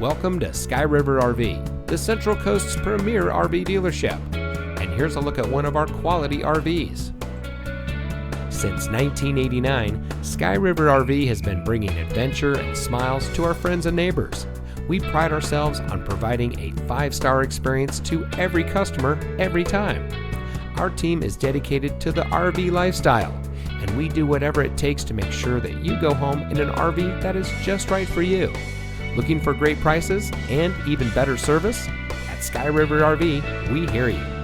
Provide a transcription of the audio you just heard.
Welcome to Sky River RV, the Central Coast's premier RV dealership. And here's a look at one of our quality RVs. Since 1989, Sky River RV has been bringing adventure and smiles to our friends and neighbors. We pride ourselves on providing a 5-star experience to every customer every time. Our team is dedicated to the RV lifestyle, and we do whatever it takes to make sure that you go home in an RV that is just right for you. Looking for great prices and even better service? At Sky River RV, we hear you.